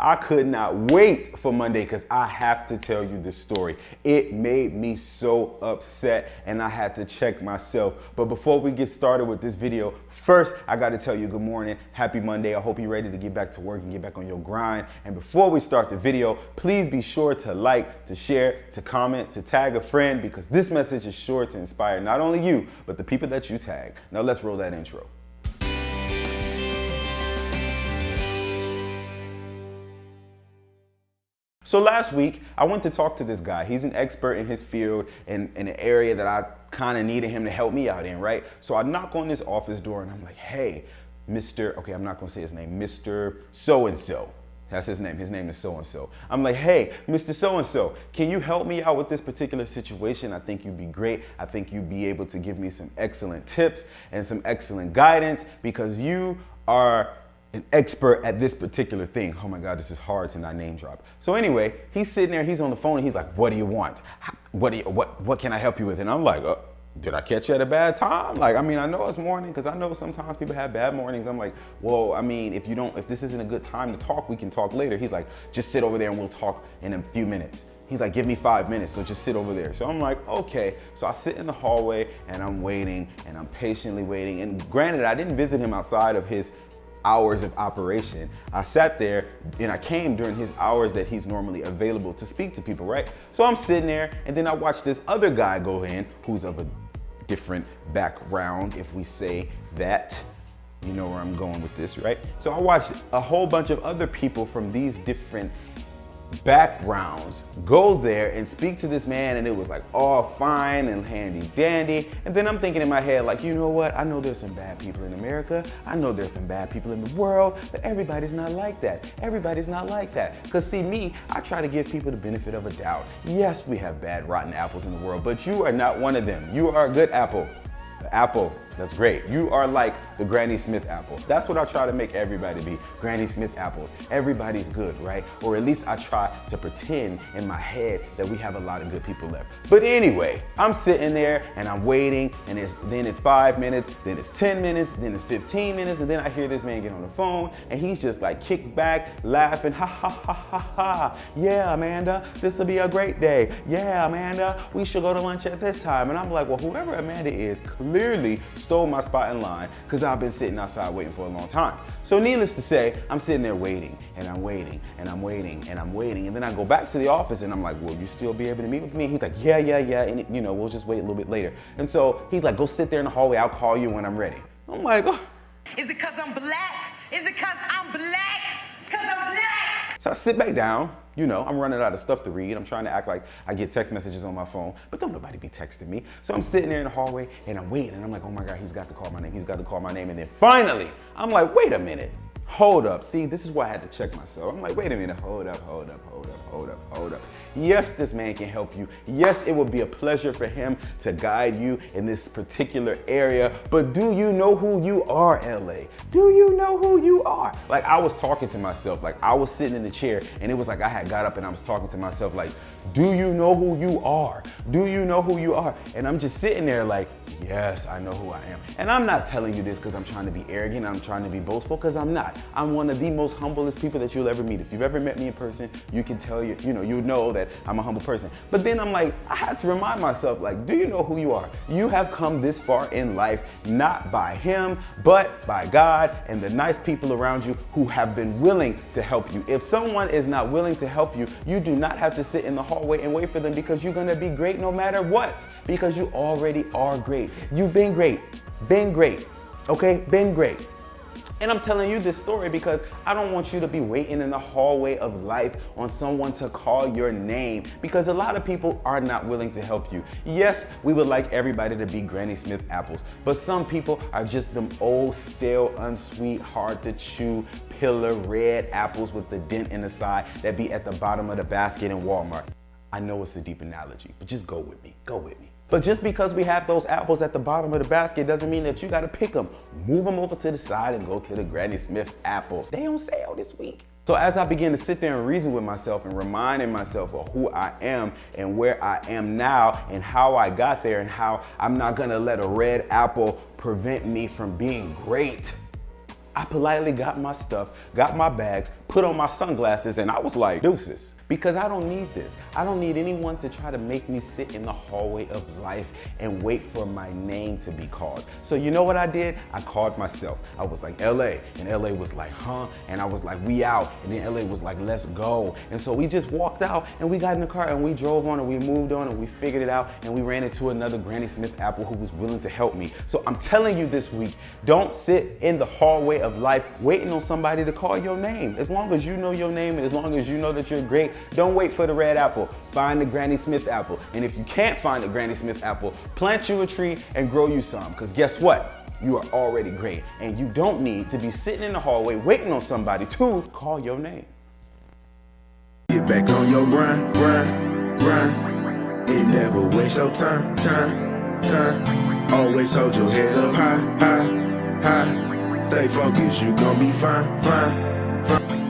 I could not wait for Monday because I have to tell you this story. It made me so upset and I had to check myself. But before we get started with this video, first I got to tell you good morning, happy Monday. I hope you're ready to get back to work and get back on your grind. And before we start the video, please be sure to like, to share, to comment, to tag a friend because this message is sure to inspire not only you, but the people that you tag. Now let's roll that intro. So last week, I went to talk to this guy. He's an expert in his field in an area that I kind of needed him to help me out in, right? So I knock on this office door and I'm like, hey, okay, I'm not gonna say his name, Mr. So-and-so. That's his name. His name is so-and-so. I'm like, hey, Mr. So-and-so, can you help me out with this particular situation? I think you'd be great. I think you'd be able to give me some excellent tips and some excellent guidance because you are an expert at this particular thing. Oh my God, this is hard to not name drop. So anyway, he's sitting there, he's on the phone and he's like, what do you want? What can I help you with? And I'm like, did I catch you at a bad time? Like, I mean, I know it's morning because I know sometimes people have bad mornings. I'm like, well, I mean, if this isn't a good time to talk, we can talk later. He's like, just sit over there and we'll talk in a few minutes. He's like, give me 5 minutes, so just sit over there. So I'm like, okay. So I sit in the hallway and I'm waiting and I'm patiently waiting. And granted, I didn't visit him outside of his hours of operation. I sat there and I came during his hours that he's normally available to speak to people, right? So I'm sitting there and then I watch this other guy go in who's of a different background, if we say that. You know where I'm going with this, right? So I watched a whole bunch of other people from these different backgrounds go there and speak to this man, and it was like all fine and handy dandy. And then I'm thinking in my head, like, you know what? I know there's some bad people in America. I know there's some bad people in the world, but everybody's not like that. Everybody's not like that. Because see, me, I try to give people the benefit of a doubt. Yes, we have bad, rotten apples in the world, but you are not one of them. You are a good apple. The apple, that's great. You are like the Granny Smith apple. That's what I try to make everybody be, Granny Smith apples. Everybody's good, right? Or at least I try to pretend in my head that we have a lot of good people left. But anyway, I'm sitting there and I'm waiting and then it's 5 minutes, then it's 10 minutes, then it's 15 minutes, and then I hear this man get on the phone and he's just like kicked back, laughing, ha ha ha ha ha. Yeah, Amanda, this will be a great day. Yeah, Amanda, we should go to lunch at this time. And I'm like, well, whoever Amanda is clearly stole my spot in line because I've been sitting outside waiting for a long time. So needless to say, I'm sitting there waiting and I'm waiting and I'm waiting and I'm waiting. And then I go back to the office and I'm like, will you still be able to meet with me? And he's like, yeah. And you know, we'll just wait a little bit later. And so he's like, go sit there in the hallway. I'll call you when I'm ready. I'm like, oh. Is it because I'm black? Is it because I'm black? Because I'm black? So I sit back down, you know, I'm running out of stuff to read. I'm trying to act like I get text messages on my phone, but don't nobody be texting me. So I'm sitting there in the hallway and I'm waiting and I'm like, oh my God, he's got to call my name. He's got to call my name. And then finally, I'm like, wait a minute. Hold up. See, this is why I had to check myself. I'm like, wait a minute. Hold up. Yes, this man can help you. Yes, it would be a pleasure for him to guide you in this particular area. But do you know who you are, LA? Do you know who you are? Like, I was talking to myself. Like, I was sitting in the chair and it was like I had got up and I was talking to myself like, do you know who you are? Do you know who you are? And I'm just sitting there like, yes, I know who I am. And I'm not telling you this because I'm trying to be arrogant. I'm trying to be boastful because I'm not. I'm one of the most humblest people that you'll ever meet. If you've ever met me in person, you can tell you know that I'm a humble person. But then I'm like, I had to remind myself, like, do you know who you are? You have come this far in life, not by him, but by God and the nice people around you who have been willing to help you. If someone is not willing to help you, you do not have to sit in the hallway and wait for them because you're gonna be great no matter what, because you already are great. You've been great, okay? Been great. And I'm telling you this story because I don't want you to be waiting in the hallway of life on someone to call your name, because a lot of people are not willing to help you. Yes, we would like everybody to be Granny Smith apples, but some people are just them old, stale, unsweet, hard to chew, pillar red apples with the dent in the side that be at the bottom of the basket in Walmart. I know it's a deep analogy, but just go with me. But just because we have those apples at the bottom of the basket doesn't mean that you gotta pick them. Move them over to the side and go to the Granny Smith apples. They on sale this week. So as I begin to sit there and reason with myself and reminding myself of who I am and where I am now and how I got there and how I'm not gonna let a red apple prevent me from being great. I politely got my stuff, got my bags, put on my sunglasses, and I was like, deuces. Because I don't need this. I don't need anyone to try to make me sit in the hallway of life and wait for my name to be called. So you know what I did? I called myself. I was like, LA, and LA was like, huh? And I was like, we out. And then LA was like, let's go. And so we just walked out and we got in the car and we drove on and we moved on and we figured it out and we ran into another Granny Smith apple who was willing to help me. So I'm telling you this week, don't sit in the hallway of life waiting on somebody to call your name. As long as you know your name and as long as you know that you're great, don't wait for the red apple. Find the Granny Smith apple. And if you can't find the Granny Smith apple, plant you a tree and grow you some. Because guess what? You are already great. And you don't need to be sitting in the hallway waiting on somebody to call your name. Get back on your grind, grind, grind. It never waste your time, time, time. Always hold your head up high, high, high. Stay focused, you gon' be fine, fine, fine.